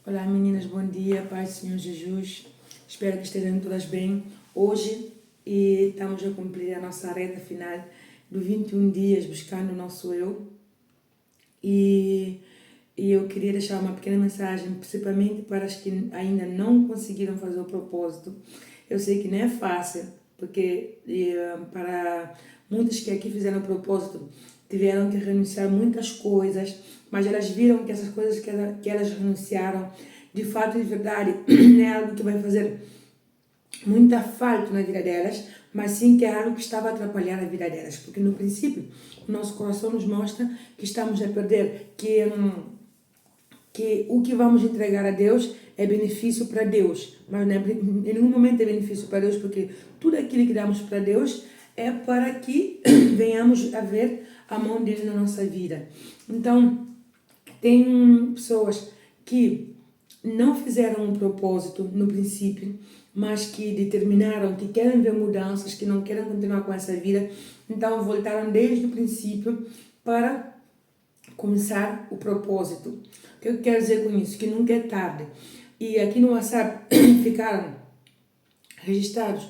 Olá meninas, bom dia, paz do Senhor Jesus. Espero que estejam todas bem. Hoje estamos a cumprir a nossa reta final do 21 dias buscando o nosso eu. E eu queria deixar uma pequena mensagem, principalmente para as que ainda não conseguiram fazer o propósito. Eu sei que não é fácil, porque para muitas que aqui fizeram o propósito, tiveram que renunciar a muitas coisas, mas elas viram que essas coisas que elas renunciaram, de fato e de verdade, não é algo que vai fazer muita falta na vida delas, mas sim que é algo que estava a atrapalhar a vida delas, porque no princípio o nosso coração nos mostra que estamos a perder, que o que vamos entregar a Deus é benefício para Deus, mas em nenhum momento é benefício para Deus, porque tudo aquilo que damos para Deus é para que venhamos a ver a mão dele na nossa vida. Então, tem pessoas que não fizeram um propósito no princípio, mas que determinaram que querem ver mudanças, que não querem continuar com essa vida, então voltaram desde o princípio para começar o propósito. O que eu quero dizer com isso? Que nunca é tarde. E aqui no WhatsApp ficaram registrados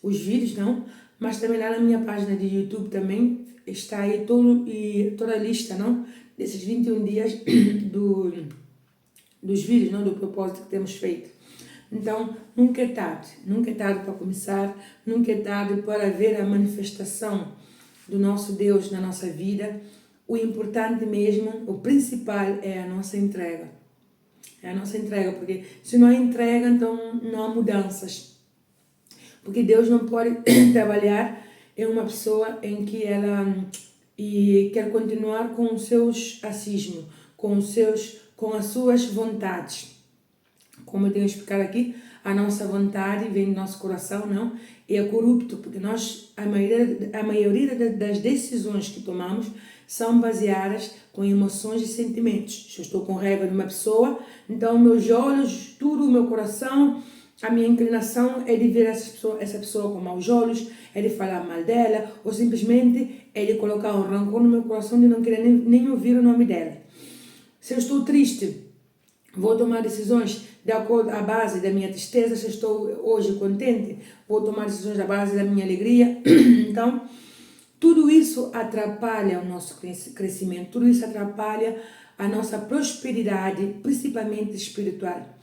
os vídeos, não? Mas também lá na minha página de YouTube também está aí toda a lista, não? Desses 21 dias dos vídeos, não? Do propósito que temos feito. Então, nunca é tarde para começar, nunca é tarde para ver a manifestação do nosso Deus na nossa vida. O importante mesmo, o principal é a nossa entrega. É a nossa entrega, porque se não há entrega, então não há mudanças. Porque Deus não pode trabalhar em uma pessoa em que ela quer continuar com os seus achismos, com as suas vontades. Como eu tenho explicado aqui, a nossa vontade vem do nosso coração, não? E é corrupto, porque a maioria das decisões que tomamos são baseadas com emoções e sentimentos. Se eu estou com raiva de uma pessoa, então meus olhos, tudo o meu coração, a minha inclinação é de ver essa pessoa com maus olhos, é de falar mal dela, ou simplesmente é de colocar um rancor no meu coração de não querer nem ouvir o nome dela. Se eu estou triste, vou tomar decisões de acordo à base da minha tristeza. Se eu estou hoje contente, vou tomar decisões à base da minha alegria. Então, tudo isso atrapalha o nosso crescimento, tudo isso atrapalha a nossa prosperidade, principalmente espiritual.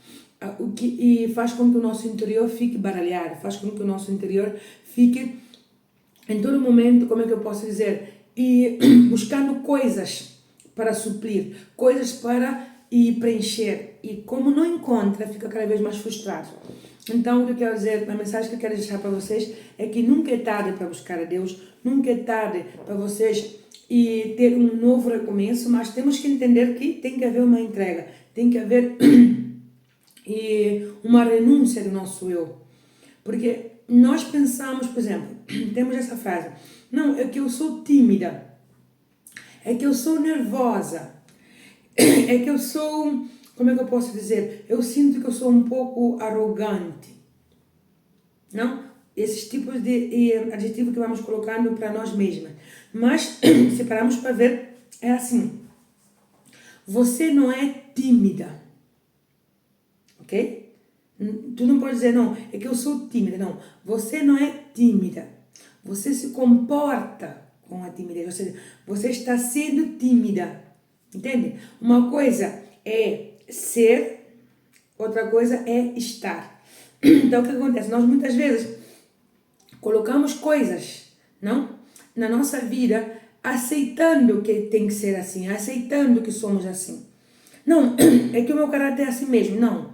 E faz com que o nosso interior fique baralhado, faz com que o nosso interior fique em todo momento, como é que eu posso dizer, buscando coisas para suprir, coisas para preencher, e como não encontra, fica cada vez mais frustrado. Então, o que eu quero dizer, a mensagem que eu quero deixar para vocês é que nunca é tarde para buscar a Deus, nunca é tarde para vocês ter um novo recomeço, mas temos que entender que tem que haver uma entrega, tem que haver uma renúncia do nosso eu. Porque nós pensamos, por exemplo, temos essa frase: não, é que eu sou tímida, é que eu sou nervosa, é que eu sou, como é que eu posso dizer? Eu sinto que eu sou um pouco arrogante. Não? Esses tipos de adjetivos que vamos colocando para nós mesmas. Mas, se pararmos para ver, é assim: você não é tímida. Ok? Tu não pode dizer, não, é que eu sou tímida. Não, você não é tímida. Você se comporta com a timidez. Ou seja, você está sendo tímida. Entende? Uma coisa é ser, outra coisa é estar. Então, o que acontece? Nós muitas vezes colocamos coisas, não? Na nossa vida, aceitando que tem que ser assim, aceitando que somos assim. Não, é que o meu caráter é assim mesmo. Não.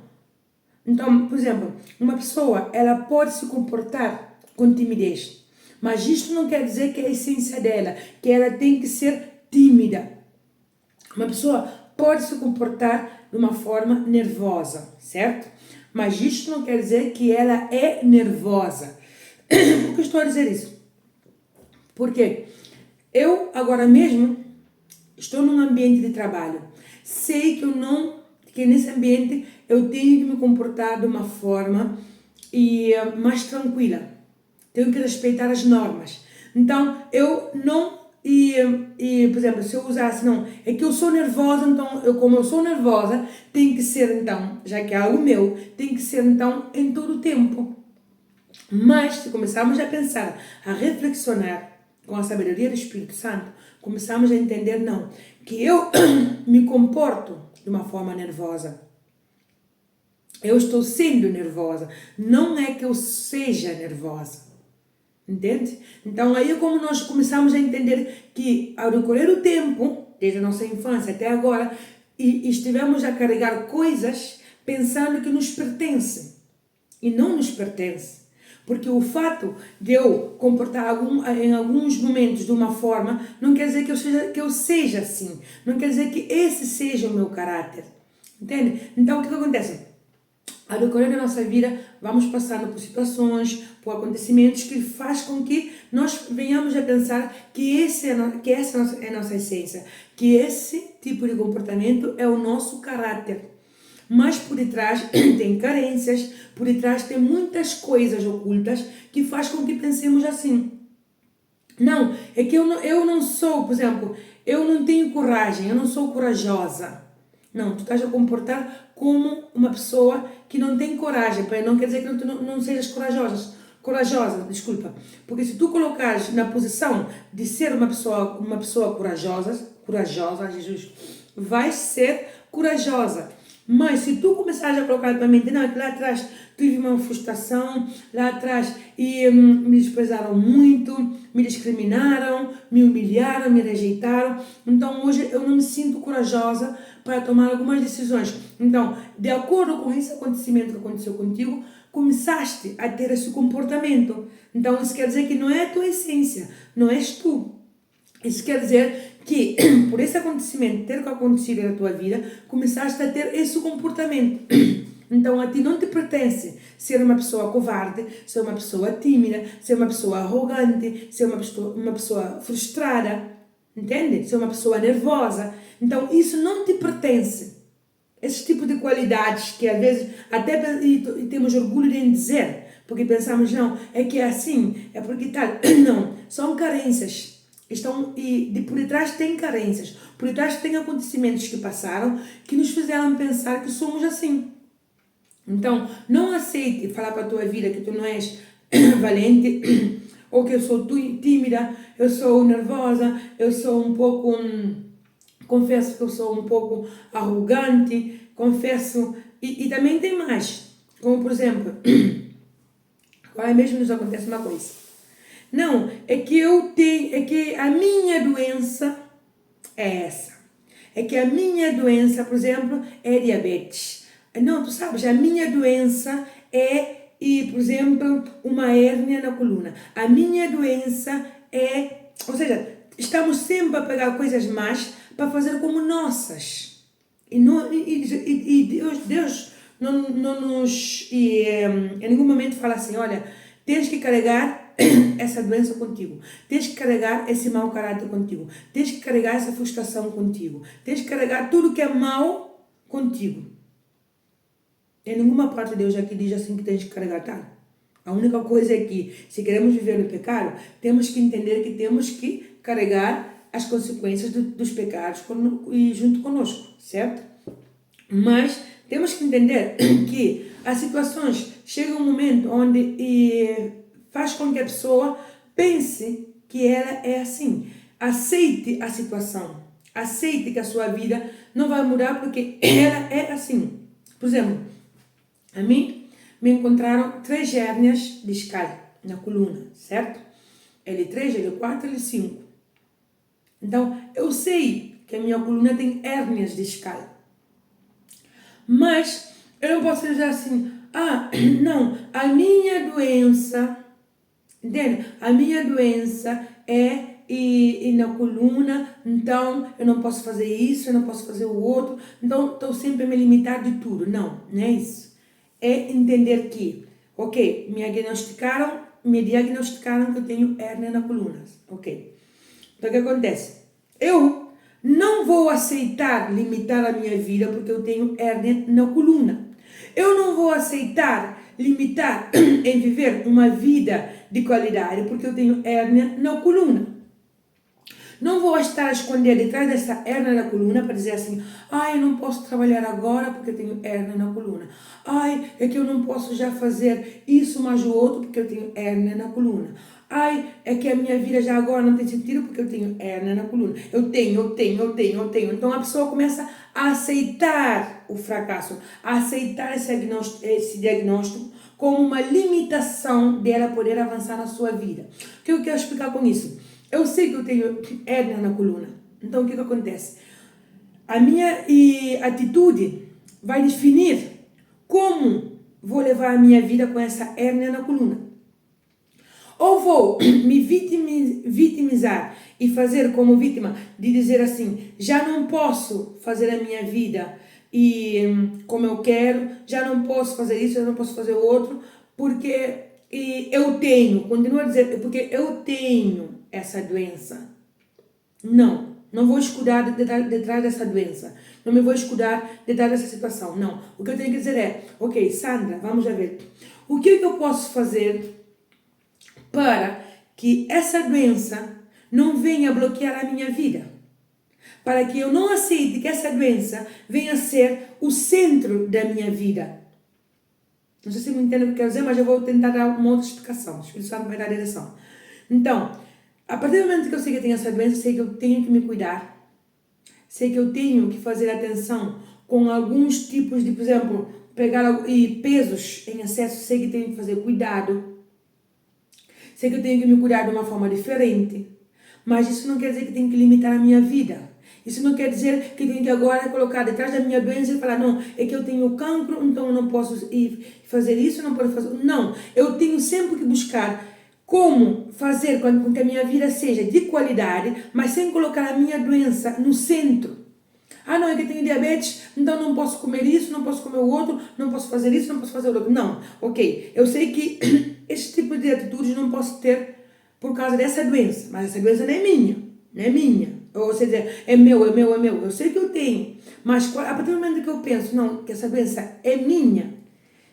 Então, por exemplo, uma pessoa, ela pode se comportar com timidez, mas isto não quer dizer que é a essência dela, que ela tem que ser tímida. Uma pessoa pode se comportar de uma forma nervosa, certo? Mas isto não quer dizer que ela é nervosa. Por que estou a dizer isso? Porque eu agora mesmo estou num ambiente de trabalho. Sei que nesse ambiente eu tenho que me comportar de uma forma mais tranquila. Tenho que respeitar as normas. Então, eu não por exemplo, se eu usasse, não, é que eu sou nervosa, então, como eu sou nervosa, tem que ser, então, já que é algo meu, tem que ser, então, em todo o tempo. Mas, se começarmos a pensar, a reflexionar com a sabedoria do Espírito Santo, começamos a entender, não, que eu me comporto de uma forma nervosa. Eu estou sendo nervosa. Não é que eu seja nervosa. Entende? Então, aí é como nós começamos a entender que, ao decorrer do tempo, desde a nossa infância até agora, e estivemos a carregar coisas pensando que nos pertencem. E não nos pertence. Porque o fato de eu comportar em alguns momentos de uma forma, não quer dizer que eu seja assim. Não quer dizer que esse seja o meu caráter. Entende? Então, o que acontece? Ao decorrer da nossa vida, vamos passando por situações, por acontecimentos que faz com que nós venhamos a pensar que essa é a nossa essência, que esse tipo de comportamento é o nosso caráter. Mas por detrás tem carências, por detrás tem muitas coisas ocultas que faz com que pensemos assim. Não, é que eu não sou, por exemplo, eu não tenho coragem, eu não sou corajosa. Não, tu estás a comportar como uma pessoa que não tem coragem, não quer dizer que tu não sejas corajosa, desculpa. Porque se tu colocares na posição de ser uma pessoa corajosa, Jesus, vais ser corajosa. Mas se tu começares a colocar na tua mente, não, é que lá atrás tive uma frustração, lá atrás me desprezaram muito, me discriminaram, me humilharam, me rejeitaram, então hoje eu não me sinto corajosa para tomar algumas decisões. Então, de acordo com esse acontecimento que aconteceu contigo, começaste a ter esse comportamento. Então, isso quer dizer que não é a tua essência, não és tu. Isso quer dizer que, por esse acontecimento ter acontecido na tua vida, começaste a ter esse comportamento. Então, a ti não te pertence ser uma pessoa covarde, ser uma pessoa tímida, ser uma pessoa arrogante, ser uma pessoa frustrada, entende? Ser uma pessoa nervosa. Então, isso não te pertence. Esse tipo de qualidades que, às vezes, até temos orgulho de dizer, porque pensamos, não, é que é assim, é porque tal. Não, são carências. Por detrás tem carências, por detrás tem acontecimentos que passaram que nos fizeram pensar que somos assim. Então, não aceite falar para a tua vida que tu não és valente, ou que eu sou tímida, eu sou nervosa, eu sou um pouco, confesso que eu sou um pouco arrogante, confesso, e também tem mais, como por exemplo, agora mesmo nos acontece uma coisa. Não, é que a minha doença é essa. É que a minha doença, por exemplo, é diabetes. Não, tu sabes, a minha doença é, por exemplo, uma hérnia na coluna. A minha doença é, ou seja, estamos sempre a pegar coisas más para fazer como nossas. Deus não nos, em nenhum momento fala assim, olha, tens que carregar essa doença contigo, tens que carregar esse mau caráter contigo, tens que carregar essa frustração contigo, tens que carregar tudo que é mau contigo. Em nenhuma parte de Deus aqui diz assim que tens que carregar, tá? A única coisa é que, se queremos viver no pecado, temos que entender que temos que carregar as consequências dos pecados e junto conosco, certo? Mas temos que entender que as situações chegam um momento onde faz com que a pessoa pense que ela é assim. Aceite a situação. Aceite que a sua vida não vai mudar porque ela é assim. Por exemplo, a mim me encontraram 3 hérnias discais na coluna, certo? L3, L4, L5. Então, eu sei que a minha coluna tem hérnias discais. Mas eu não posso dizer assim, não, a minha doença, entende? A minha doença é e na coluna, então eu não posso fazer isso, eu não posso fazer o outro, então estou sempre a me limitar de tudo. Não, não é isso. É entender que, ok, me diagnosticaram que eu tenho hérnia na coluna, ok. Então o que acontece? Eu não vou aceitar limitar a minha vida porque eu tenho hérnia na coluna. Eu não vou aceitar limitar em viver uma vida de qualidade porque eu tenho hérnia na coluna. Não vou estar a esconder detrás dessa hérnia na coluna para dizer assim, ai, eu não posso trabalhar agora porque eu tenho hérnia na coluna. Ai, é que eu não posso já fazer isso mais o outro porque eu tenho hérnia na coluna. Ai, é que a minha vida já agora não tem sentido porque eu tenho hérnia na coluna. Eu tenho. Então a pessoa começa a aceitar o fracasso, a aceitar esse diagnóstico como uma limitação dela poder avançar na sua vida. O que eu quero explicar com isso? Eu sei que eu tenho hérnia na coluna. Então, o que acontece? A minha atitude vai definir como vou levar a minha vida com essa hérnia na coluna. Ou vou me vitimizar e fazer como vítima de dizer assim, já não posso fazer a minha vida como eu quero, já não posso fazer isso, já não posso fazer o outro, porque eu tenho, continuo a dizer, porque eu tenho essa doença. Não vou escudar detrás dessa doença. Não me vou escudar detrás dessa situação. Não. O que eu tenho que dizer é, ok, Sandra, vamos já ver. O que eu posso fazer para que essa doença não venha bloquear a minha vida? Para que eu não aceite que essa doença venha a ser o centro da minha vida. Não sei se me entende o que eu quero dizer, mas eu vou tentar dar uma outra explicação. O Espírito Santo vai dar a direção. Então, a partir do momento que eu sei que eu tenho essa doença, sei que eu tenho que me cuidar. Sei que eu tenho que fazer atenção com alguns tipos de, por exemplo, pegar pesos em excesso, sei que tenho que fazer cuidado. Sei que eu tenho que me cuidar de uma forma diferente. Mas isso não quer dizer que tenho que limitar a minha vida. Isso não quer dizer que tenho que agora colocar detrás da minha doença e falar, não, é que eu tenho cancro, então eu não posso ir fazer isso, não posso fazer... Não, eu tenho sempre que buscar como fazer com que a minha vida seja de qualidade, mas sem colocar a minha doença no centro. Ah, não, é que eu tenho diabetes, então não posso comer isso, não posso comer o outro, não posso fazer isso, não posso fazer o outro. Não, ok, eu sei que esse tipo de atitudes não posso ter por causa dessa doença, mas essa doença não é minha, não é minha. Ou seja, é meu. Eu sei que eu tenho, mas a partir do momento que eu penso, não, que essa doença é minha,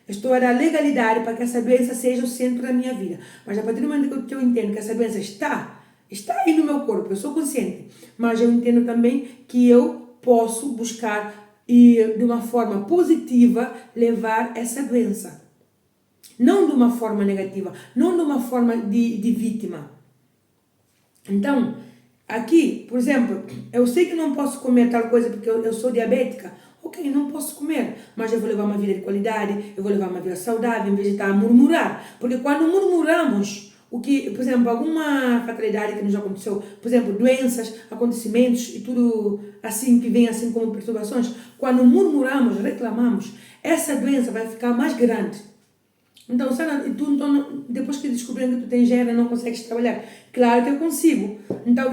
eu estou a dar legalidade para que essa doença seja o centro da minha vida. Mas a partir do momento que eu entendo que essa doença está aí no meu corpo, eu sou consciente, mas eu entendo também que eu posso buscar e de uma forma positiva levar essa doença. Não de uma forma negativa, não de uma forma de vítima. Então, aqui, por exemplo, eu sei que não posso comer tal coisa porque eu sou diabética. Ok, não posso comer, mas eu vou levar uma vida de qualidade, eu vou levar uma vida saudável, em vez de estar a murmurar. Porque quando murmuramos, por exemplo, alguma fatalidade que nos aconteceu, por exemplo, doenças, acontecimentos e tudo assim que vem assim como perturbações, quando murmuramos, reclamamos, essa doença vai ficar mais grande. Então, depois que descobriram que tu tens hérnia, não consegues trabalhar. Claro que eu consigo. Então,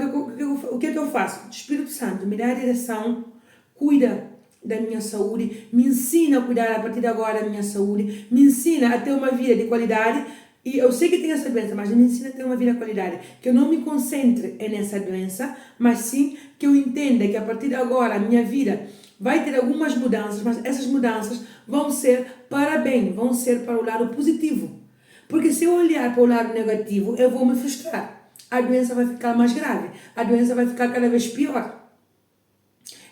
o que é que eu faço? O Espírito Santo me dá a direção, cuida da minha saúde, me ensina a cuidar a partir de agora da minha saúde, me ensina a ter uma vida de qualidade. E eu sei que tenho essa doença, mas me ensina a ter uma vida de qualidade. Que eu não me concentre nessa doença, mas sim que eu entenda que a partir de agora a minha vida vai ter algumas mudanças, mas essas mudanças vão ser para bem, vão ser para o lado positivo. Porque se eu olhar para o lado negativo, eu vou me frustrar. A doença vai ficar mais grave, a doença vai ficar cada vez pior.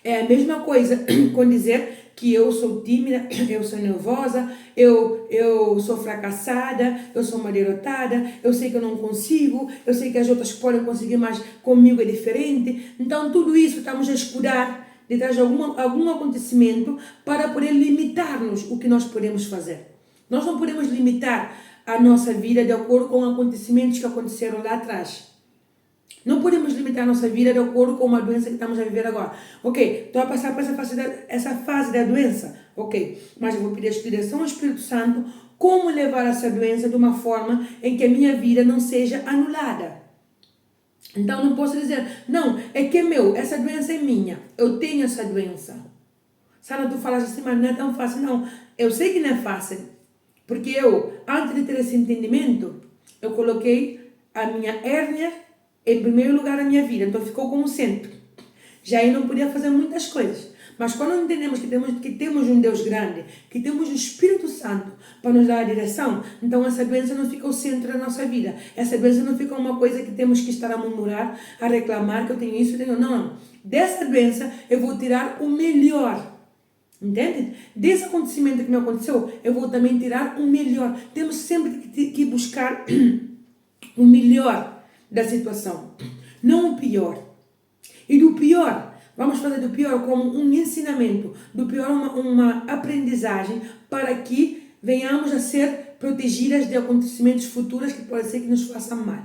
É a mesma coisa com dizer que eu sou tímida, eu sou nervosa, eu sou fracassada, eu sou uma derrotada, eu sei que eu não consigo, eu sei que as outras podem conseguir, mas comigo é diferente. Então tudo isso estamos a escudar detrás de algum acontecimento para poder limitar-nos o que nós podemos fazer. Nós não podemos limitar a nossa vida de acordo com acontecimentos que aconteceram lá atrás. Não podemos limitar a nossa vida de acordo com uma doença que estamos a viver agora. Ok, estou a passar por essa fase da doença. Ok, mas eu vou pedir a direção ao Espírito Santo como levar essa doença de uma forma em que a minha vida não seja anulada. Então não posso dizer, não, é que é meu, essa doença é minha, eu tenho essa doença. Sabe, tu falas assim, mas não é tão fácil. Não, eu sei que não é fácil, porque eu, antes de ter esse entendimento, eu coloquei a minha hérnia em primeiro lugar na minha vida, então ficou como centro. Já eu não podia fazer muitas coisas, Mas quando entendemos que temos um Deus grande, que temos o Espírito Santo para nos dar a direção, então essa bênção não fica o centro da nossa vida. Essa bênção não fica uma coisa que temos que estar a murmurar, a reclamar que eu tenho isso, eu tenho... Não. Dessa bênção eu vou tirar o melhor. Entende? Desse acontecimento que me aconteceu, eu vou também tirar o melhor. Temos sempre que buscar o melhor da situação, não o pior. E do pior, vamos fazer do pior como um ensinamento, do pior uma aprendizagem para que venhamos a ser protegidas de acontecimentos futuros que pode ser que nos façam mal.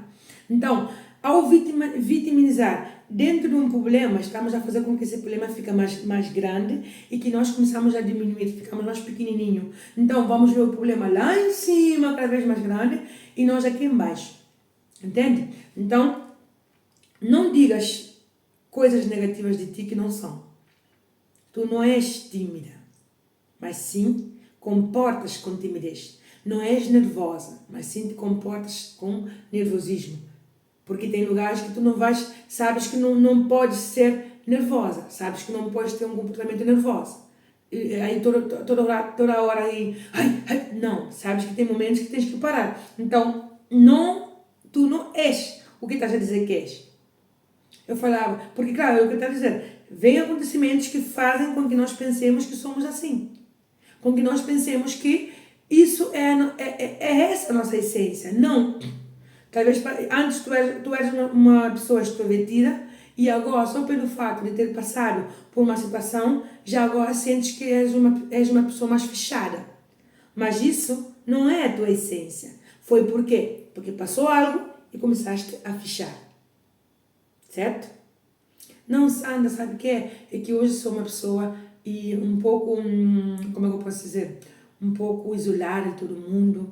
Então, ao vitimizar dentro de um problema, estamos a fazer com que esse problema fique mais grande e que nós começamos a diminuir, ficamos mais pequenininho. Então, vamos ver o problema lá em cima, cada vez mais grande, e nós aqui embaixo. Entende? Então, não digas coisas negativas de ti que não são. Tu não és tímida, mas sim comportas com timidez. Não és nervosa, mas sim te comportas com nervosismo. Porque tem lugares que tu não vais, sabes que não podes ser nervosa, sabes que não podes ter um comportamento nervoso. E aí toda hora aí, não, sabes que tem momentos que tens que parar. Então, tu não és o que estás a dizer que és. Eu falava, porque claro, é o que eu estou a dizer, vem acontecimentos que fazem com que nós pensemos que somos assim. Com que nós pensemos que isso é essa a nossa essência. Não. Talvez antes tu eres uma pessoa extrovertida e agora, só pelo fato de ter passado por uma situação, já agora sentes que és uma pessoa mais fechada. Mas isso não é a tua essência. Foi por quê? Porque passou algo e começaste a fechar. Certo? Não, Sandra, sabe o que é? É que hoje sou uma pessoa e um pouco, como é que eu posso dizer? Um pouco isolada de todo mundo.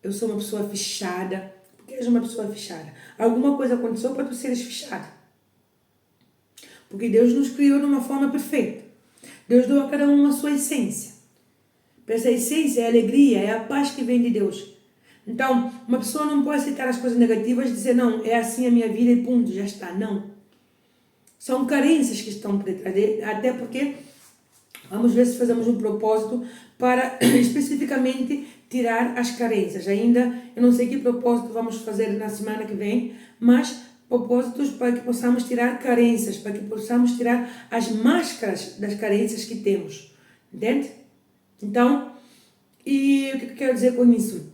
Eu sou uma pessoa fechada. Por que és uma pessoa fechada? Alguma coisa aconteceu para tu seres fechada. Porque Deus nos criou de uma forma perfeita. Deus deu a cada um a sua essência. Essa essência é a alegria, é a paz que vem de Deus. Então, uma pessoa não pode aceitar as coisas negativas e dizer, não, é assim a minha vida e ponto, já está. Não. São carências que estão por detrás dele, até porque, vamos ver se fazemos um propósito para especificamente tirar as carências. Ainda, eu não sei que propósito vamos fazer na semana que vem, mas propósitos para que possamos tirar carências, para que possamos tirar as máscaras das carências que temos. Entende? Então, e o que eu quero dizer com isso?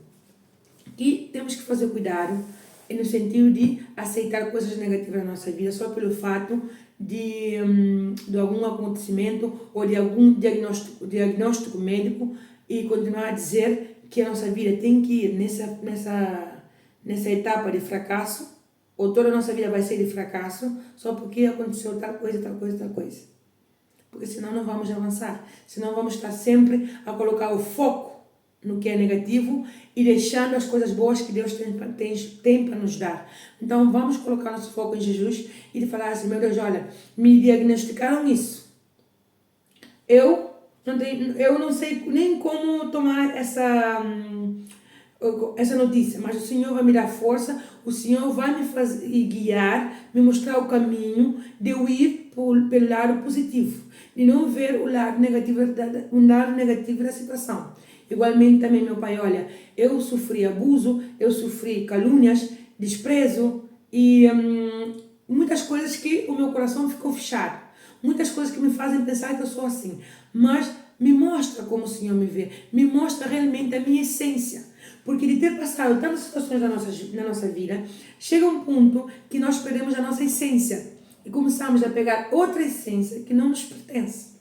Que temos que fazer cuidado no sentido de aceitar coisas negativas na nossa vida só pelo fato de algum acontecimento ou de algum diagnóstico médico e continuar a dizer que a nossa vida tem que ir nessa etapa de fracasso ou toda a nossa vida vai ser de fracasso só porque aconteceu tal coisa, tal coisa, tal coisa. Porque senão não vamos avançar, senão vamos estar sempre a colocar o foco no que é negativo e deixando as coisas boas que Deus tem para nos dar. Então vamos colocar nosso foco em Jesus e falar assim, meu Deus, olha, me diagnosticaram isso. Eu não sei nem como tomar essa notícia, mas o Senhor vai me dar força, o Senhor vai me fazer guiar, me mostrar o caminho de eu ir pelo lado positivo, de não ver o lado negativo da situação. Igualmente também, meu pai, olha, eu sofri abuso, eu sofri calúnias, desprezo e muitas coisas que o meu coração ficou fechado. Muitas coisas que me fazem pensar que eu sou assim. Mas me mostra como o Senhor me vê, me mostra realmente a minha essência. Porque de ter passado tantas situações na nossa vida, chega um ponto que nós perdemos a nossa essência e começamos a pegar outra essência que não nos pertence.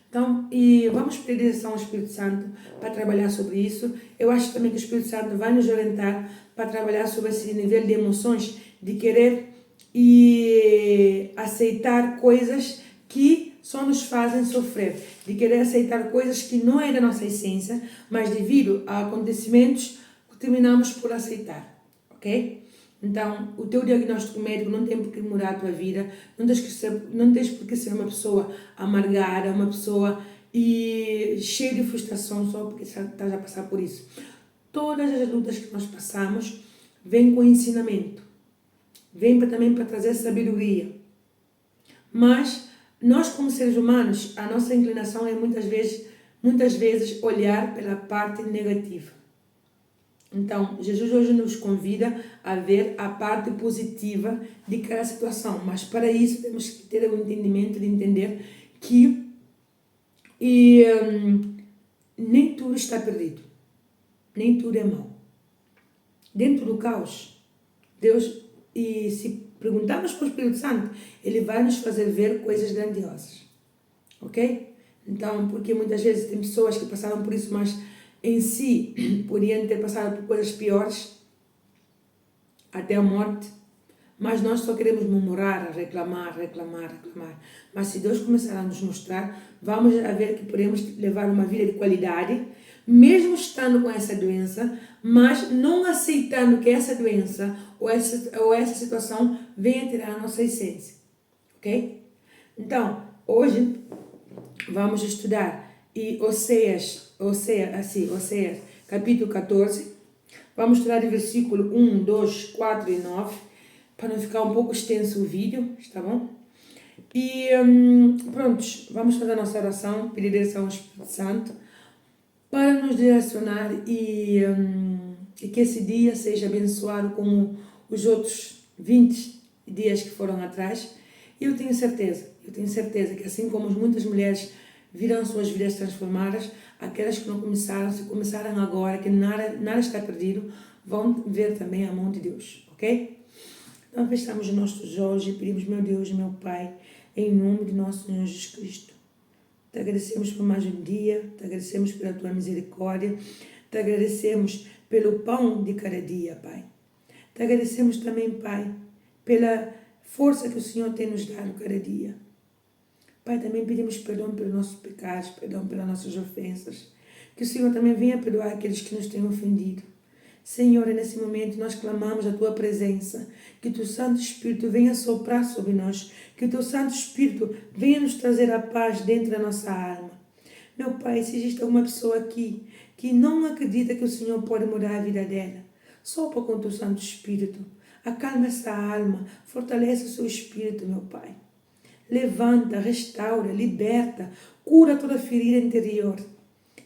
Então, e vamos pedir direção ao Espírito Santo para trabalhar sobre isso. Eu acho também que o Espírito Santo vai nos orientar para trabalhar sobre esse nível de emoções, de querer e aceitar coisas que só nos fazem sofrer, de querer aceitar coisas que não é da nossa essência, mas devido a acontecimentos, terminamos por aceitar, ok? Então, o teu diagnóstico médico não tem por que mudar a tua vida, não tens por que ser uma pessoa amargada, uma pessoa cheia de frustração só porque estás a passar por isso. Todas as lutas que nós passamos vêm com ensinamento, vêm também para trazer sabedoria. Mas nós como seres humanos, a nossa inclinação é muitas vezes olhar pela parte negativa. Então, Jesus hoje nos convida a ver a parte positiva de cada situação, mas para isso temos que ter o entendimento de entender que nem tudo está perdido, nem tudo é mau. Dentro do caos, Deus, e se perguntarmos para o Espírito Santo, Ele vai nos fazer ver coisas grandiosas, ok? Então, porque muitas vezes tem pessoas que passaram por isso, mas em si podiam ter passado por coisas piores, até a morte, mas nós só queremos murmurar, reclamar. Mas se Deus começar a nos mostrar, vamos a ver que podemos levar uma vida de qualidade, mesmo estando com essa doença, mas não aceitando que essa doença ou essa situação venha tirar a nossa essência, ok? Então, hoje vamos estudar Oséias, capítulo 14. Vamos estudar o versículo 1, 2, 4 e 9, para não ficar um pouco extenso o vídeo, está bom? E prontos, vamos fazer a nossa oração, pedir direção ao Espírito Santo para nos direcionar e que esse dia seja abençoado como os outros 20 dias que foram atrás. E eu tenho certeza que assim como muitas mulheres viram suas vidas transformadas, aquelas que não começaram, se começaram agora, que nada está perdido, vão ver também a mão de Deus, ok? Então fechamos os nossos olhos e pedimos, meu Deus, meu Pai, em nome de nosso Senhor Jesus Cristo. Te agradecemos por mais um dia, te agradecemos pela tua misericórdia, te agradecemos pelo pão de cada dia, Pai. Te agradecemos também, Pai, pela força que o Senhor tem nos dado cada dia. Pai, também pedimos perdão pelos nossos pecados, perdão pelas nossas ofensas. Que o Senhor também venha perdoar aqueles que nos têm ofendido. Senhor, nesse momento nós clamamos a Tua presença. Que o Teu Santo Espírito venha soprar sobre nós. Que o Teu Santo Espírito venha nos trazer a paz dentro da nossa alma. Meu Pai, se existe alguma pessoa aqui que não acredita que o Senhor pode mudar a vida dela, sopra com o Teu Santo Espírito. Acalma essa alma, fortalece o seu espírito, meu Pai. Levanta, restaura, liberta, cura toda ferida interior.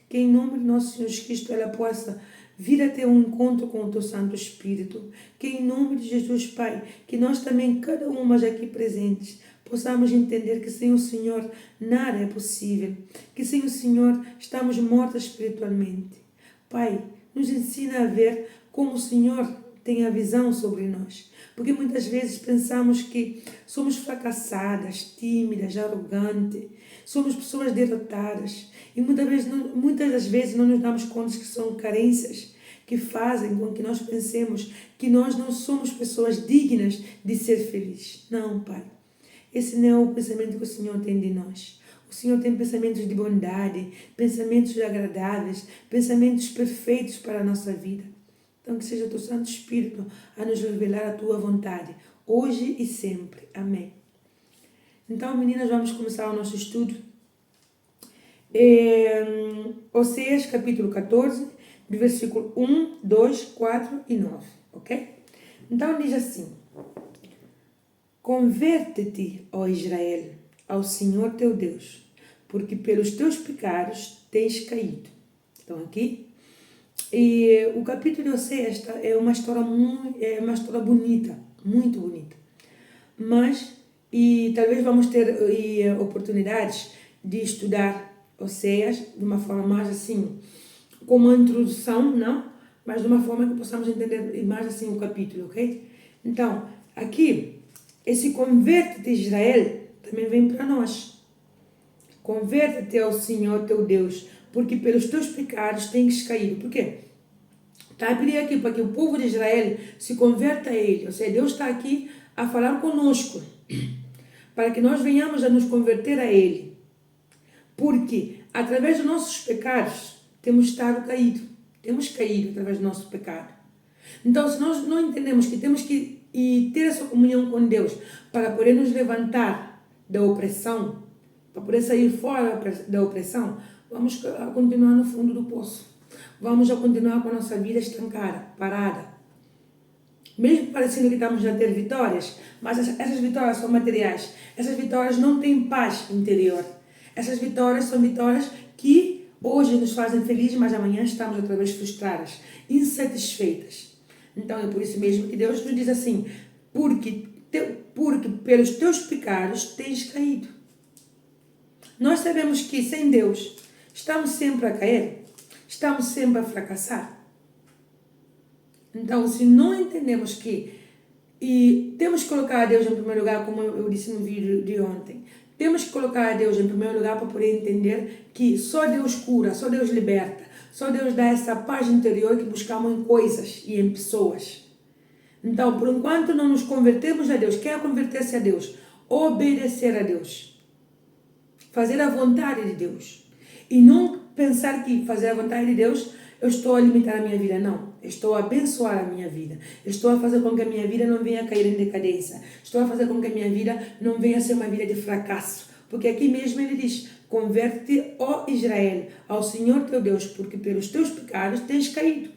Que em nome de nosso Senhor Jesus Cristo ela possa vir a ter um encontro com o Teu Santo Espírito. Que em nome de Jesus, Pai, que nós também, cada uma aqui presentes, possamos entender que sem o Senhor nada é possível. Que sem o Senhor estamos mortas espiritualmente. Pai, nos ensina a ver como o Senhor tem a visão sobre nós. Porque muitas vezes pensamos que somos fracassadas, tímidas, arrogantes, somos pessoas derrotadas. E muitas das vezes não nos damos conta que são carências que fazem com que nós pensemos que nós não somos pessoas dignas de ser felizes. Não, Pai. Esse não é o pensamento que o Senhor tem de nós. O Senhor tem pensamentos de bondade, pensamentos agradáveis, pensamentos perfeitos para a nossa vida. Então, que seja o Teu Santo Espírito a nos revelar a Tua vontade, hoje e sempre. Amém. Então, meninas, vamos começar o nosso estudo. Oséias, capítulo 14, do versículo 1, 2, 4 e 9. Ok? Então, diz assim: Converte-te, ó Israel, ao Senhor teu Deus, porque pelos teus pecados tens caído. Então, aqui. E o capítulo de Oséias é uma história bonita, muito bonita. E talvez vamos ter oportunidades de estudar Oséias de uma forma mais assim, como uma introdução, não? Mas de uma forma que possamos entender mais assim o capítulo, ok? Então, aqui, esse converte-te, Israel, também vem para nós. Converte-te ao Senhor teu Deus, porque pelos teus pecados tens caído. Por quê? Está a pedir aqui para que o povo de Israel se converta a Ele. Ou seja, Deus está aqui a falar conosco, para que nós venhamos a nos converter a Ele. Porque através dos nossos pecados temos estado caído. Temos caído através do nosso pecado. Então, se nós não entendemos que temos que ter essa comunhão com Deus para poder nos levantar da opressão, para poder sair fora da opressão, vamos continuar no fundo do poço. Vamos a continuar com a nossa vida estancada, parada. mesmo parecendo que estamos a ter vitórias, mas essas vitórias são materiais. Essas vitórias não têm paz interior. Essas vitórias são vitórias que hoje nos fazem felizes, mas amanhã estamos outra vez frustradas, insatisfeitas. Então é por isso mesmo que Deus nos diz assim, porque pelos teus pecados tens caído. Nós sabemos que sem Deus estamos sempre a cair, estamos sempre a fracassar. Então, se não entendemos e temos que colocar a Deus em primeiro lugar, como eu disse no vídeo de ontem, temos que colocar a Deus em primeiro lugar para poder entender que só Deus cura, só Deus liberta, só Deus dá essa paz interior que buscamos em coisas e em pessoas. Então, por enquanto não nos convertemos a Deus, quer converter-se a Deus, obedecer a Deus, fazer a vontade de Deus. E não pensar que fazer a vontade de Deus, eu estou a limitar a minha vida. Não, eu estou a abençoar a minha vida. Eu estou a fazer com que a minha vida não venha a cair em decadência. Estou a fazer com que a minha vida não venha a ser uma vida de fracasso. Porque aqui mesmo ele diz, converte-te, ó Israel, ao Senhor teu Deus, porque pelos teus pecados tens caído.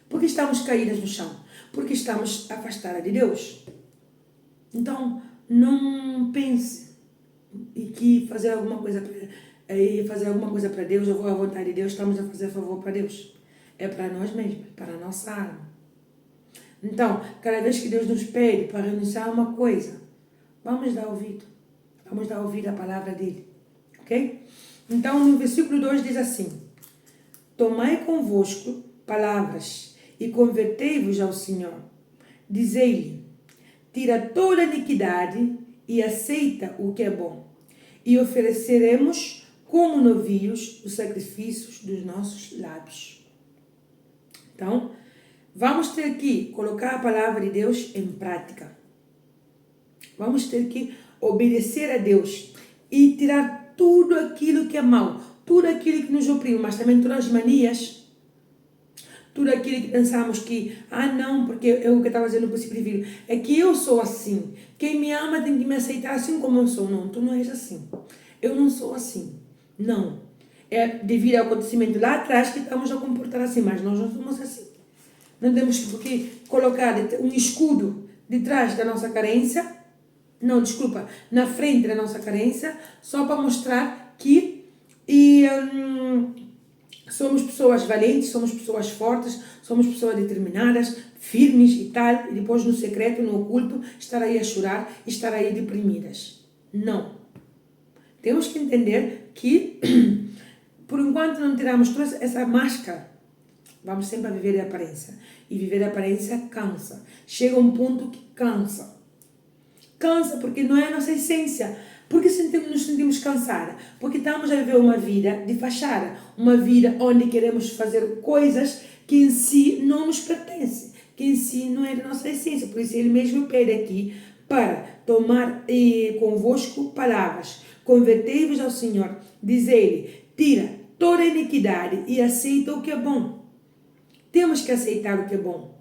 Porque estamos caídas no chão. Porque estamos afastadas de Deus. Então, não pense que fazer alguma coisa para Deus, ou a vontade de Deus, estamos a fazer favor para Deus. É para nós mesmos, para a nossa alma. Então, cada vez que Deus nos pede para renunciar a uma coisa, vamos dar ouvido. Vamos dar ouvido à palavra dele. Ok? Então, no versículo 2 diz assim, tomai convosco palavras e convertei-vos ao Senhor. Dizei-lhe, tira toda a iniquidade e aceita o que é bom. E ofereceremos como novios os sacrifícios dos nossos lábios. Então, vamos ter que colocar a palavra de Deus em prática. Vamos ter que obedecer a Deus e tirar tudo aquilo que é mau, tudo aquilo que nos oprime, mas também todas as manias, tudo aquilo que pensamos que, não, porque eu que estava dizendo no princípio de vídeo, é que eu sou assim, quem me ama tem que me aceitar assim como eu sou. Não, tu não és assim, eu não sou assim, não. É devido ao acontecimento lá atrás que estamos a comportar assim, mas nós não somos assim. Não temos que colocar um escudo de trás da nossa carência, na frente da nossa carência, só para mostrar que somos pessoas valentes, somos pessoas fortes, somos pessoas determinadas, firmes e tal, e depois no secreto, no oculto, estar aí a chorar e estar aí deprimidas. Não. Temos que entender que, por enquanto não tiramos toda essa máscara, vamos sempre a viver de aparência. E viver de aparência cansa. Chega um ponto que cansa. Cansa porque não é a nossa essência. Por que nos sentimos cansadas? Porque estamos a viver uma vida de fachada. Uma vida onde queremos fazer coisas que em si não nos pertencem. Que em si não é da nossa essência. Por isso ele mesmo pede aqui para tomar convosco palavras. Convertei-vos ao Senhor. Diz-lhe, tira toda a iniquidade e aceita o que é bom. Temos que aceitar o que é bom.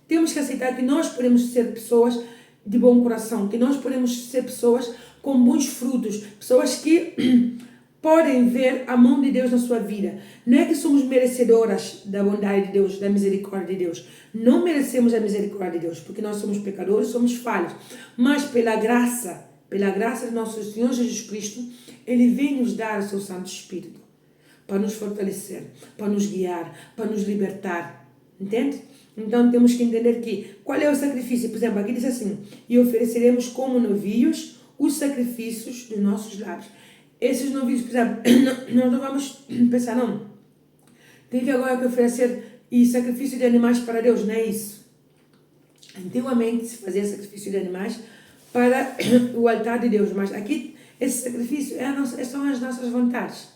Temos que aceitar que nós podemos ser pessoas de bom coração, que nós podemos ser pessoas com bons frutos, pessoas que podem ver a mão de Deus na sua vida. Não é que somos merecedoras da bondade de Deus, da misericórdia de Deus. Não merecemos a misericórdia de Deus, porque nós somos pecadores, somos falhos. Mas pela graça de nosso Senhor Jesus Cristo, Ele vem nos dar o seu Santo Espírito para nos fortalecer, para nos guiar, para nos libertar. Entende? Então temos que entender que qual é o sacrifício. Por exemplo, aqui diz assim, e ofereceremos como novios os sacrifícios dos nossos lábios. Esses novios, por exemplo, nós não vamos pensar, não, tem que agora que oferecer sacrifício de animais para Deus, não é isso. Antigamente se fazia sacrifício de animais para o altar de Deus, mas aqui esse sacrifício são as nossas vontades.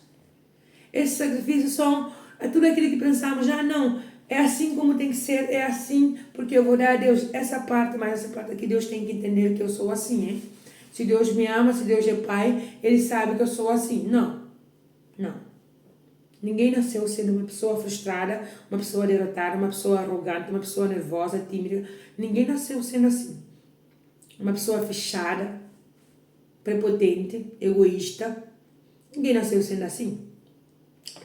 Esses sacrifícios são tudo aquilo que pensamos, não, é assim como tem que ser, é assim, porque eu vou dar a Deus essa parte, mas essa parte aqui Deus tem que entender que eu sou assim, hein? Se Deus me ama, se Deus é Pai, Ele sabe que eu sou assim. Não. Ninguém nasceu sendo uma pessoa frustrada, uma pessoa derrotada, uma pessoa arrogante, uma pessoa nervosa, tímida. Ninguém nasceu sendo assim. Uma pessoa fechada, prepotente, egoísta. Ninguém nasceu sendo assim.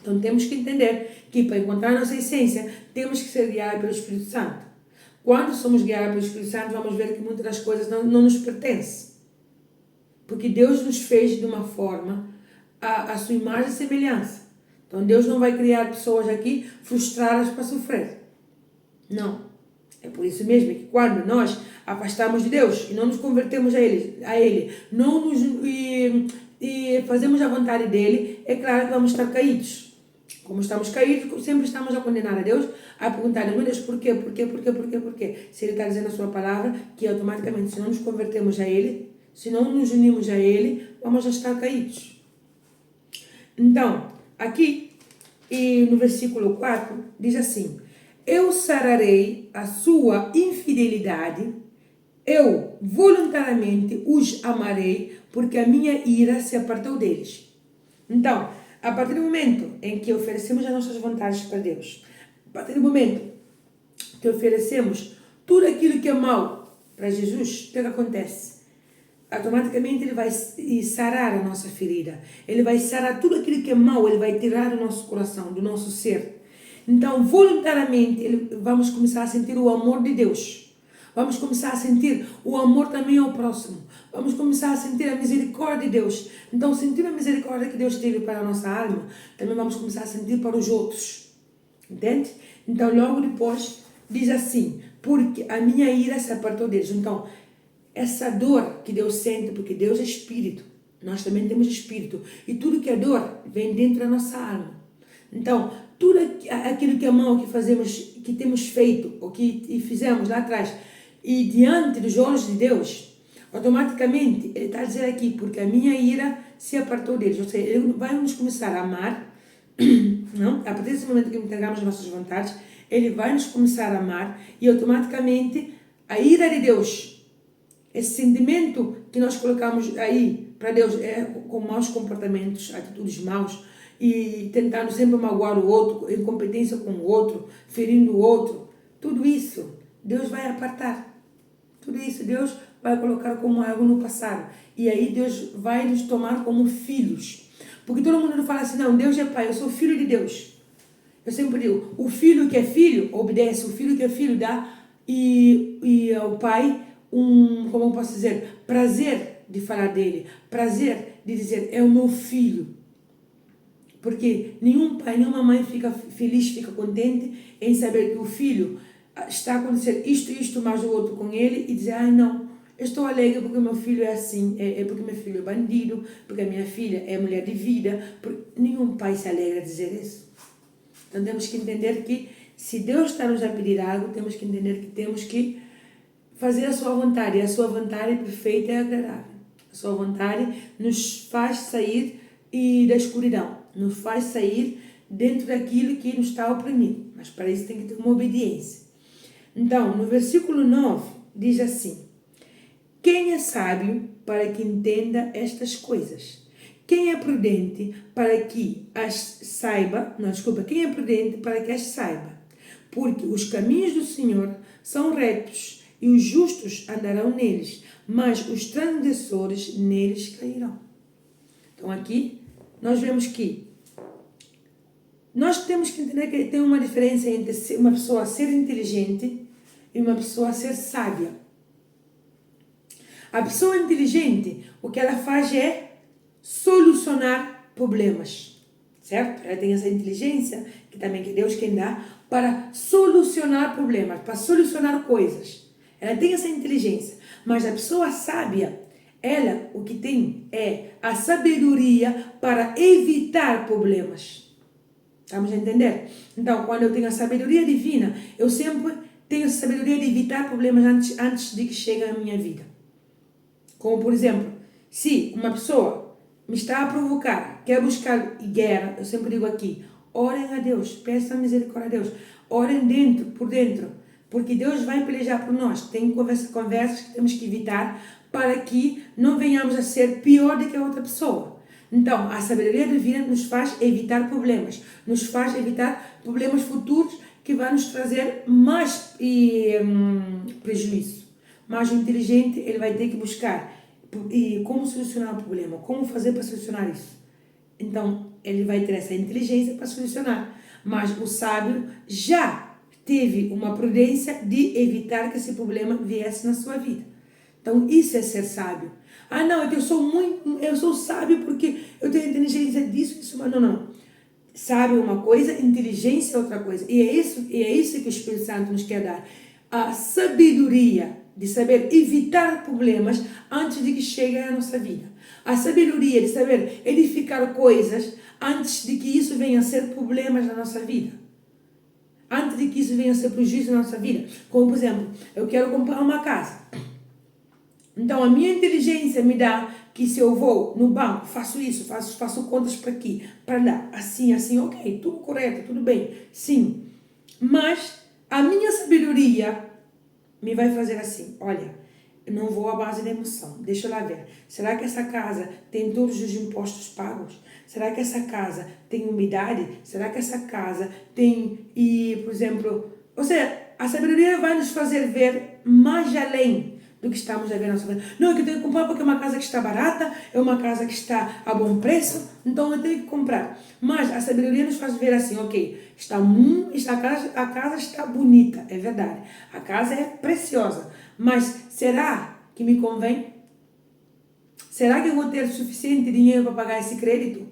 Então temos que entender que para encontrar a nossa essência, temos que ser guiados pelo Espírito Santo. Quando somos guiados pelo Espírito Santo, vamos ver que muitas das coisas não nos pertencem. Porque Deus nos fez de uma forma, a sua imagem e semelhança. Então Deus não vai criar pessoas aqui frustradas para sofrer. Não. É por isso mesmo que quando nós afastamos de Deus e não nos convertemos a Ele não nos, e fazemos a vontade dEle, é claro que vamos estar caídos. Como estamos caídos, sempre estamos a condenar a Deus, a perguntar, meu Deus, por quê? Se Ele está dizendo na sua palavra que automaticamente, se não nos convertemos a Ele, se não nos unimos a Ele, vamos estar caídos. Então, aqui, e no versículo 4, diz assim: eu sararei a sua infidelidade, eu voluntariamente os amarei, porque a minha ira se apartou deles. Então, a partir do momento em que oferecemos as nossas vontades para Deus, a partir do momento que oferecemos tudo aquilo que é mau para Jesus, o que acontece? Automaticamente Ele vai sarar a nossa ferida. Ele vai sarar tudo aquilo que é mau, Ele vai tirar do nosso coração, do nosso ser. Então, voluntariamente, vamos começar a sentir o amor de Deus. Vamos começar a sentir o amor também ao próximo. Vamos começar a sentir a misericórdia de Deus. Então, sentindo a misericórdia que Deus teve para a nossa alma, também vamos começar a sentir para os outros. Entende? Então, logo depois, diz assim: porque a minha ira se apartou deles. Então, essa dor que Deus sente, porque Deus é espírito, nós também temos espírito, e tudo que é dor vem dentro da nossa alma. Então, tudo aquilo que é mal que fazemos, que temos feito, ou que fizemos lá atrás, e diante dos olhos de Deus, automaticamente, Ele está a dizer aqui, porque a minha ira se apartou deles. Ou seja, Ele vai nos começar a amar, não? A partir desse momento que entregamos as nossas vontades, Ele vai nos começar a amar, e automaticamente, a ira de Deus, esse sentimento que nós colocamos aí para Deus, com maus comportamentos, atitudes maus, e tentando sempre magoar o outro, incompetência com o outro, ferindo o outro, tudo isso Deus vai apartar. Tudo isso Deus vai colocar como algo no passado. E aí Deus vai nos tomar como filhos. Porque todo mundo fala assim, não, Deus é pai, eu sou filho de Deus. Eu sempre digo, o filho que é filho obedece, o filho que é filho dá, e ao pai como eu posso dizer, prazer de falar dele, prazer de dizer, é o meu filho. Porque nenhum pai, nenhuma mãe fica feliz, fica contente em saber que o filho está a acontecer isto, mais o outro com ele, e dizer, não, eu estou alegre porque meu filho é assim, é porque meu filho é bandido, porque a minha filha é mulher de vida. Nenhum pai se alegra a dizer isso. Então temos que entender que se Deus está nos a pedir algo, temos que entender que temos que fazer a sua vontade. E a sua vontade é perfeita e agradável. A sua vontade nos faz sair da escuridão, nos faz sair dentro daquilo que nos está oprimindo. Mas para isso tem que ter uma obediência. Então, no versículo 9, diz assim: quem é sábio para que entenda estas coisas? Quem é prudente para que as saiba? Quem é prudente para que as saiba? Porque os caminhos do Senhor são retos, e os justos andarão neles, mas os transgressores neles cairão. Então aqui nós vemos que nós temos que entender que tem uma diferença entre uma pessoa ser inteligente e uma pessoa ser sábia. A pessoa inteligente, o que ela faz é solucionar problemas, certo? Ela tem essa inteligência, que também que Deus quem dá, para solucionar problemas, para solucionar coisas. Ela tem essa inteligência, mas a pessoa sábia, ela o que tem é a sabedoria para evitar problemas. Estamos a entender? Então, quando eu tenho a sabedoria divina, eu sempre tenho a sabedoria de evitar problemas antes de que cheguem à minha vida. Como, por exemplo, se uma pessoa me está a provocar, quer buscar guerra, eu sempre digo aqui, orem a Deus, peçam misericórdia a Deus, orem por dentro, porque Deus vai pelejar por nós. Tem conversas que temos que evitar para que não venhamos a ser pior do que a outra pessoa. Então, a sabedoria divina nos faz evitar problemas, nos faz evitar problemas futuros que vão nos trazer mais prejuízo. Mas o inteligente, ele vai ter que buscar como solucionar o problema, como fazer para solucionar isso. Então, ele vai ter essa inteligência para solucionar. Mas o sábio já teve uma prudência de evitar que esse problema viesse na sua vida. Então, isso é ser sábio. Ah, não, é que eu sou sábio porque eu tenho inteligência disso, mas não. Sábio é uma coisa, inteligência é outra coisa. E é isso que o Espírito Santo nos quer dar. A sabedoria de saber evitar problemas antes de que cheguem à nossa vida. A sabedoria de saber edificar coisas antes de que isso venha a ser problemas na nossa vida. Antes de que isso venha a ser prejuízo na nossa vida. Como, por exemplo, eu quero comprar uma casa. Então, a minha inteligência me dá que se eu vou no banco, faço isso, faço contas para aqui, para lá, assim, ok, tudo correto, tudo bem, sim. Mas a minha sabedoria me vai fazer assim, olha, eu não vou à base da emoção, deixa eu lá ver. Será que essa casa tem todos os impostos pagos? Será que essa casa tem umidade? Será que essa casa tem, por exemplo, ou seja, a sabedoria vai nos fazer ver mais além do que estamos a ver na nossa vida. Não, é que eu tenho que comprar porque é uma casa que está barata, é uma casa que está a bom preço, então eu tenho que comprar. Mas a sabedoria nos faz ver assim, ok, a casa está bonita, é verdade. A casa é preciosa, mas será que me convém? Será que eu vou ter suficiente dinheiro para pagar esse crédito?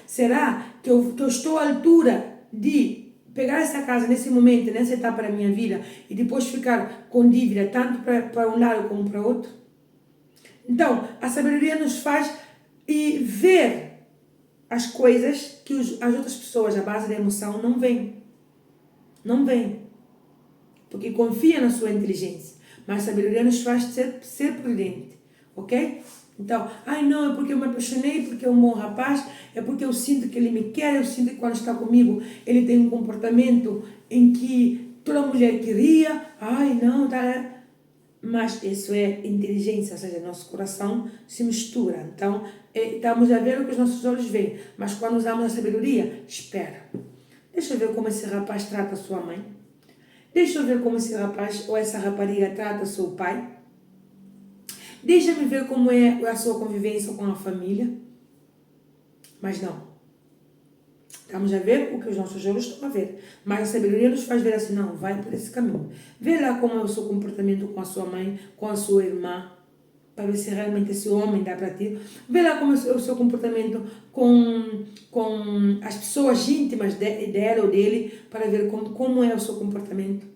Será que eu estou à altura de pegar essa casa nesse momento, nessa etapa da minha vida e depois ficar com dívida tanto para um lado como para outro? Então, a sabedoria nos faz ver as coisas que as outras pessoas, à base da emoção, não veem. Não veem. Porque confia na sua inteligência. Mas a sabedoria nos faz ser prudente. Ok? Então, não, é porque eu me apaixonei, porque é um bom rapaz, é porque eu sinto que ele me quer, eu sinto que quando está comigo ele tem um comportamento em que toda mulher queria, não, tá. Mas isso é inteligência, ou seja, nosso coração se mistura. Então, estamos a ver o que os nossos olhos veem, mas quando usamos a sabedoria, espera. Deixa eu ver como esse rapaz trata a sua mãe. Deixa eu ver como esse rapaz ou essa rapariga trata o seu pai. Deixa-me ver como é a sua convivência com a família. Mas não. Estamos a ver o que os nossos olhos estão a ver. Mas a sabedoria nos faz ver assim, não, vai por esse caminho. Vê lá como é o seu comportamento com a sua mãe, com a sua irmã, para ver se realmente esse homem dá para ti. Vê lá como é o seu comportamento com as pessoas íntimas dela ou dele, para ver como é o seu comportamento.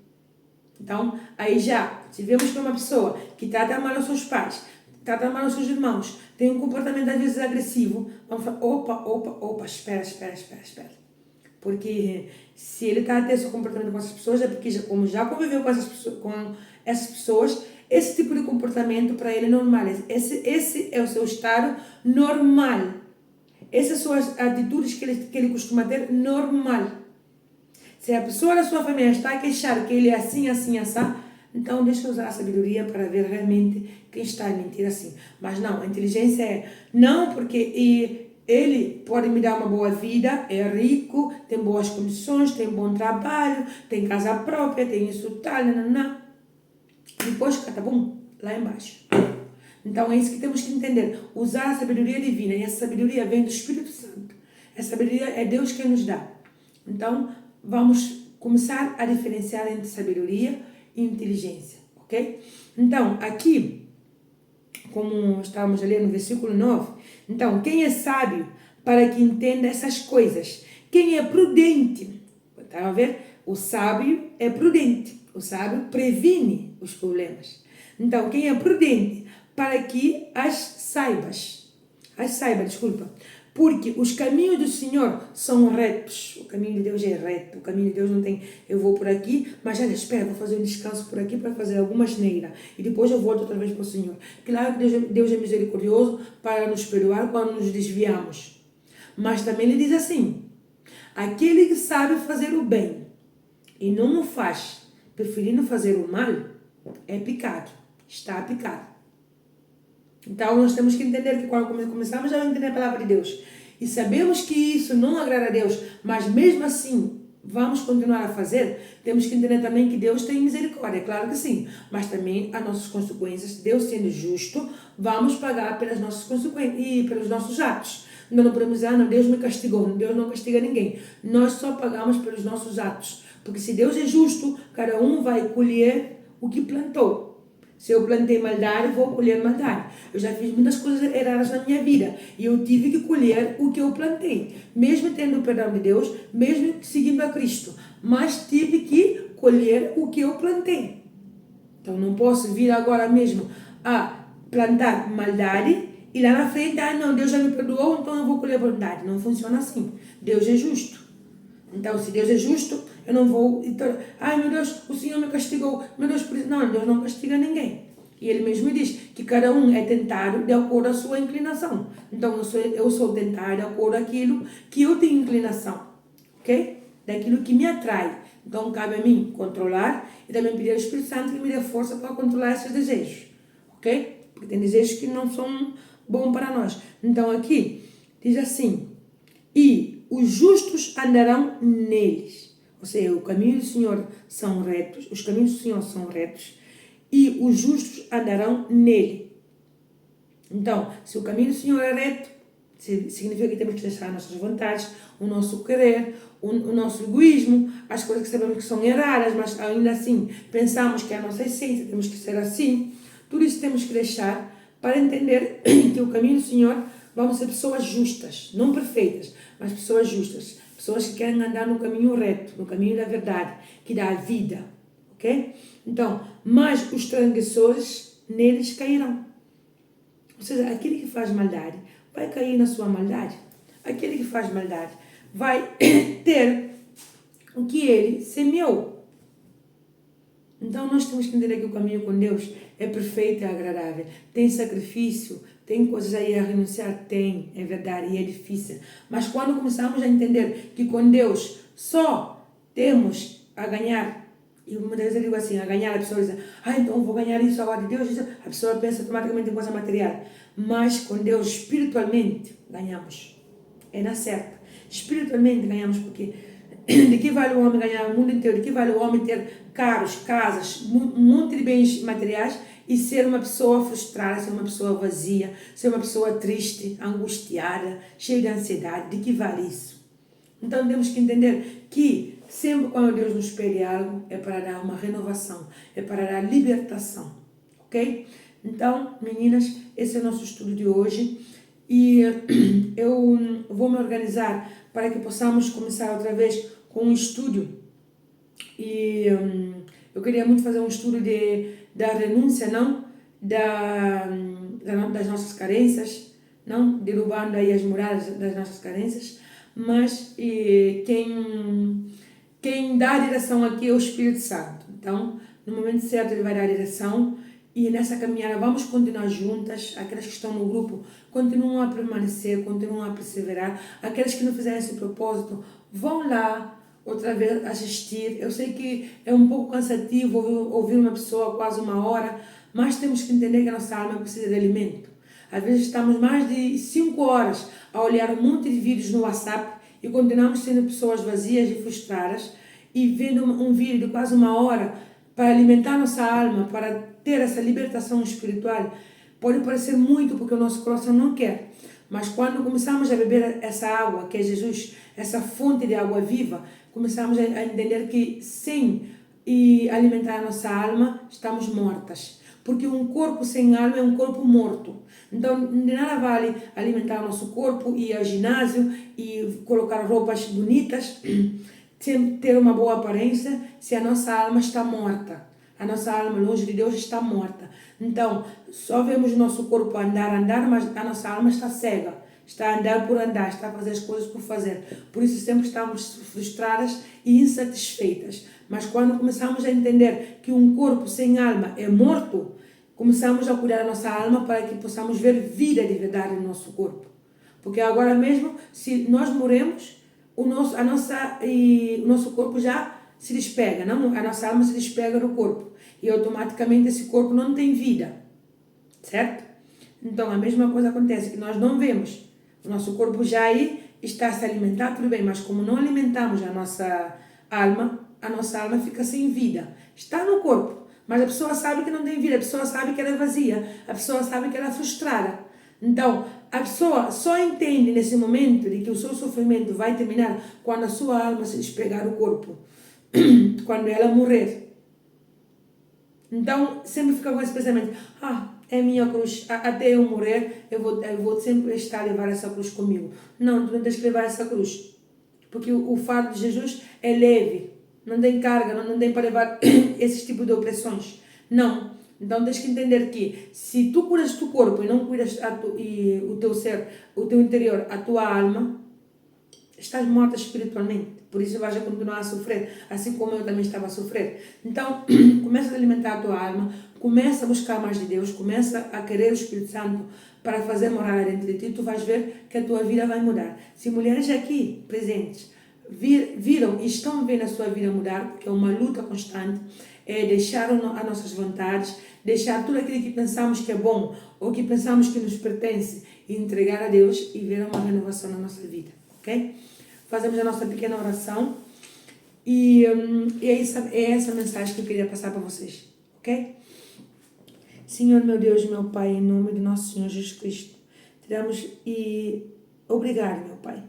Então, aí já, se vemos que é uma pessoa que trata mal os seus pais, trata mal os seus irmãos, tem um comportamento às vezes agressivo, vamos falar, opa, espera. Porque se ele está a ter esse comportamento com essas pessoas, é porque como já conviveu com essas pessoas, esse tipo de comportamento para ele é normal. Esse é o seu estado normal. Essas são as atitudes que ele costuma ter normal. Se a pessoa da sua família está a queixar que ele é assim, então deixa eu usar a sabedoria para ver realmente quem está a mentir assim. Mas não, a inteligência é, não porque ele pode me dar uma boa vida, é rico, tem boas condições, tem bom trabalho, tem casa própria, tem isso tal, depois catabum, lá embaixo. Então é isso que temos que entender, usar a sabedoria divina, e essa sabedoria vem do Espírito Santo. Essa sabedoria é Deus quem nos dá. Então, vamos começar a diferenciar entre sabedoria e inteligência, ok? Então, aqui, como estávamos a ler no versículo 9, então, quem é sábio para que entenda essas coisas? Quem é prudente? Está a ver? O sábio é prudente. O sábio previne os problemas. Então, quem é prudente para que porque os caminhos do Senhor são retos. O caminho de Deus é reto. O caminho de Deus não tem, eu vou por aqui, mas já espera, vou fazer um descanso por aqui para fazer alguma asneira. E depois eu volto outra vez para o Senhor. Claro que Deus é misericordioso para nos perdoar quando nos desviamos. Mas também ele diz assim, aquele que sabe fazer o bem e não o faz, preferindo fazer o mal, é pecado. Está pecado. Então, nós temos que entender que quando começamos a entender a palavra de Deus e sabemos que isso não agrada a Deus, mas mesmo assim vamos continuar a fazer, temos que entender também que Deus tem misericórdia, claro que sim, mas também as nossas consequências, Deus sendo justo, vamos pagar pelas nossas consequências e pelos nossos atos. Então não podemos dizer, não, Deus me castigou. Deus não castiga ninguém. Nós só pagamos pelos nossos atos. Porque se Deus é justo, cada um vai colher o que plantou. Se eu plantei maldade, vou colher maldade. Eu já fiz muitas coisas erradas na minha vida e eu tive que colher o que eu plantei. Mesmo tendo o perdão de Deus, mesmo seguindo a Cristo. Mas tive que colher o que eu plantei. Então não posso vir agora mesmo a plantar maldade e lá na frente, não, Deus já me perdoou, então eu vou colher bondade. Não funciona assim. Deus é justo. Então, se Deus é justo, eu não vou... Então, meu Deus, o Senhor me castigou. Meu Deus, por isso... Não, Deus não castiga ninguém. E Ele mesmo diz que cada um é tentado de acordo com a sua inclinação. Então, eu sou tentado de acordo com aquilo que eu tenho inclinação. Ok? Daquilo que me atrai. Então, cabe a mim controlar e também pedir ao Espírito Santo que me dê força para controlar esses desejos. Ok? Porque tem desejos que não são bons para nós. Então, aqui, diz assim... E os justos andarão neles. Ou seja, o caminho do Senhor são retos, os caminhos do Senhor são retos, e os justos andarão nele. Então, se o caminho do Senhor é reto, significa que temos que deixar nossas vontades, o nosso querer, o nosso egoísmo, as coisas que sabemos que são erradas, mas ainda assim pensamos que é a nossa essência, temos que ser assim. Tudo isso temos que deixar para entender que o caminho do Senhor vamos ser pessoas justas, não perfeitas, mas pessoas justas, pessoas que querem andar no caminho reto, no caminho da verdade, que dá a vida, ok? Então, mas os transgressores neles cairão. Ou seja, aquele que faz maldade vai cair na sua maldade. Aquele que faz maldade vai ter o que ele semeou. Então, nós temos que entender que o caminho com Deus é perfeito e agradável. Tem sacrifício, tem coisas aí a renunciar? Tem, é verdade, e é difícil. Mas quando começamos a entender que com Deus só temos a ganhar, e muitas vezes eu digo assim, a ganhar, a pessoa diz, então vou ganhar isso agora de Deus, a pessoa pensa automaticamente em coisa material. Mas com Deus, espiritualmente, ganhamos. É na certa. Espiritualmente ganhamos, porque de que vale o homem ganhar o mundo inteiro? De que vale o homem ter carros, casas, um monte de bens materiais e ser uma pessoa frustrada, ser uma pessoa vazia, ser uma pessoa triste, angustiada, cheia de ansiedade? De que vale isso? Então temos que entender que sempre quando Deus nos pede algo é para dar uma renovação, é para dar libertação, ok? Então, meninas, esse é o nosso estudo de hoje e eu vou me organizar para que possamos começar outra vez com um estudo. E eu queria muito fazer um estudo da renúncia, não? Das nossas carências, não? Derrubando aí as muralhas das nossas carências. Mas quem dá a direção aqui é o Espírito Santo. Então, no momento certo ele vai dar a direção. E nessa caminhada vamos continuar juntas. Aquelas que estão no grupo continuam a permanecer, continuam a perseverar. Aquelas que não fizeram esse propósito, vão lá outra vez assistir. Eu sei que é um pouco cansativo ouvir uma pessoa quase uma hora, mas temos que entender que a nossa alma precisa de alimento. Às vezes estamos mais de 5 horas a olhar um monte de vídeos no WhatsApp e continuamos sendo pessoas vazias e frustradas e vendo um vídeo de quase uma hora para alimentar nossa alma, para ter essa libertação espiritual. Pode parecer muito porque o nosso coração não quer, mas quando começamos a beber essa água que é Jesus, essa fonte de água viva, começamos a entender que sem alimentar a nossa alma, estamos mortas. Porque um corpo sem alma é um corpo morto. Então, de nada vale alimentar o nosso corpo, ir ao ginásio e colocar roupas bonitas, ter uma boa aparência, se a nossa alma está morta. A nossa alma, longe de Deus, está morta. Então, só vemos o nosso corpo andar, mas a nossa alma está cega. Está a andar por andar, está a fazer as coisas por fazer. Por isso sempre estamos frustradas e insatisfeitas. Mas quando começamos a entender que um corpo sem alma é morto, começamos a cuidar da nossa alma para que possamos ver vida de verdade no nosso corpo. Porque agora mesmo, se nós morremos, o nosso corpo já se despega, não? A nossa alma se despega do corpo. E automaticamente esse corpo não tem vida. Certo? Então a mesma coisa acontece, que nós não vemos. O nosso corpo já aí está a se alimentar, tudo bem, mas como não alimentamos a nossa alma fica sem vida. Está no corpo, mas a pessoa sabe que não tem vida, a pessoa sabe que ela é vazia, a pessoa sabe que ela é frustrada. Então, A pessoa só entende nesse momento de que o seu sofrimento vai terminar quando a sua alma se despegar do corpo, quando ela morrer. Então, sempre fica com esse pensamento, é minha cruz, até eu morrer, eu vou sempre estar a levar essa cruz comigo. Não, tu não tens que levar essa cruz, porque o fardo de Jesus é leve, não tem carga, não tem para levar esse tipo de opressões. Não. Então tens que entender que se tu cuidas do teu corpo e não cuidas o teu ser, o teu interior, a tua alma, estás morta espiritualmente. Por isso vais a continuar a sofrer, assim como eu também estava a sofrer. Então, começa a alimentar a tua alma, começa a buscar mais de Deus, começa a querer o Espírito Santo para fazer morar dentro de ti, tu vais ver que a tua vida vai mudar. Se mulheres aqui presentes viram e estão vendo a sua vida mudar, porque é uma luta constante, é deixar as nossas vontades, deixar tudo aquilo que pensamos que é bom ou que pensamos que nos pertence e entregar a Deus e ver uma renovação na nossa vida, ok? Fazemos a nossa pequena oração e é essa mensagem que eu queria passar para vocês, ok? Senhor, meu Deus, meu Pai, em nome do nosso Senhor Jesus Cristo, te damos e obrigado, meu Pai,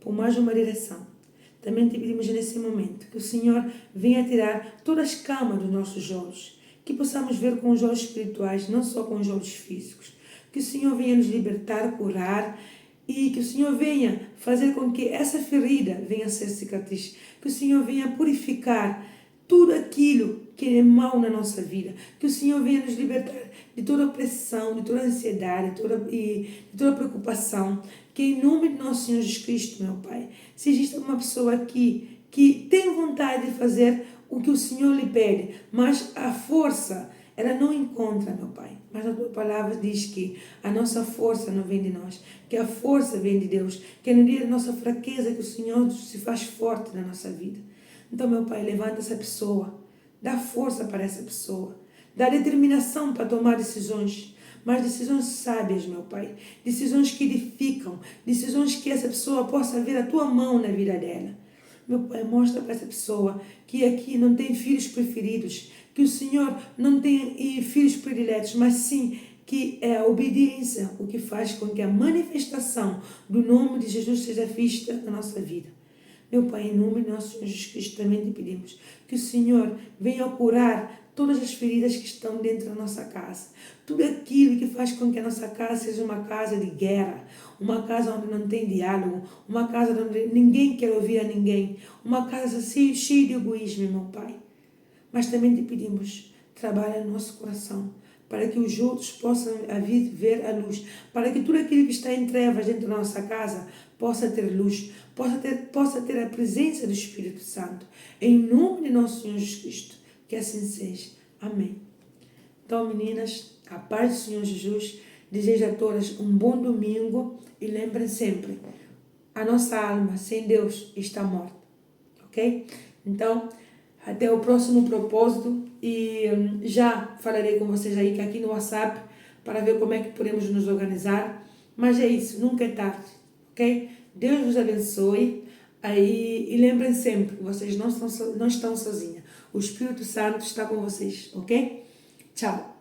por mais uma direção. Também te pedimos nesse momento que o Senhor venha tirar todas as camas dos nossos olhos, que possamos ver com os olhos espirituais, não só com os olhos físicos. Que o Senhor venha nos libertar, curar e que o Senhor venha fazer com que essa ferida venha a ser cicatriz. Que o Senhor venha purificar tudo aquilo que é mal na nossa vida. Que o Senhor venha nos libertar de toda opressão, de toda ansiedade, de toda preocupação. Que em nome de nosso Senhor Jesus Cristo, meu Pai, se existe uma pessoa aqui que tem vontade de fazer o que o Senhor lhe pede, mas a força ela não encontra, meu Pai. Mas a tua palavra diz que a nossa força não vem de nós, que a força vem de Deus, que é no dia da nossa fraqueza que o Senhor se faz forte na nossa vida. Então, meu Pai, levanta essa pessoa, dá força para essa pessoa, dá determinação para tomar decisões, mas decisões sábias, meu Pai, decisões que edificam, decisões que essa pessoa possa ver a tua mão na vida dela. Meu Pai, mostra para essa pessoa que aqui não tem filhos preferidos, que o Senhor não tem filhos prediletos, mas sim que é a obediência o que faz com que a manifestação do nome de Jesus seja vista na nossa vida. Meu Pai, em nome de nosso Senhor Jesus Cristo, também te pedimos que o Senhor venha curar todas as feridas que estão dentro da nossa casa. Tudo aquilo que faz com que a nossa casa seja uma casa de guerra, uma casa onde não tem diálogo, uma casa onde ninguém quer ouvir a ninguém, uma casa cheia de egoísmo, meu Pai. Mas também te pedimos, trabalha no nosso coração, para que os outros possam ver a luz, para que tudo aquilo que está em trevas dentro da nossa casa possa ter luz, possa ter a presença do Espírito Santo. Em nome de nosso Senhor Jesus Cristo, que assim seja. Amém. Então, meninas, a paz do Senhor Jesus deseja a todas um bom domingo e lembrem sempre, a nossa alma sem Deus está morta, ok? Então, até o próximo propósito e já falarei com vocês aí que aqui no WhatsApp para ver como é que podemos nos organizar. Mas é isso, nunca é tarde, ok? Deus vos abençoe aí, e lembrem sempre que vocês não estão sozinhas. O Espírito Santo está com vocês, ok? Tchau!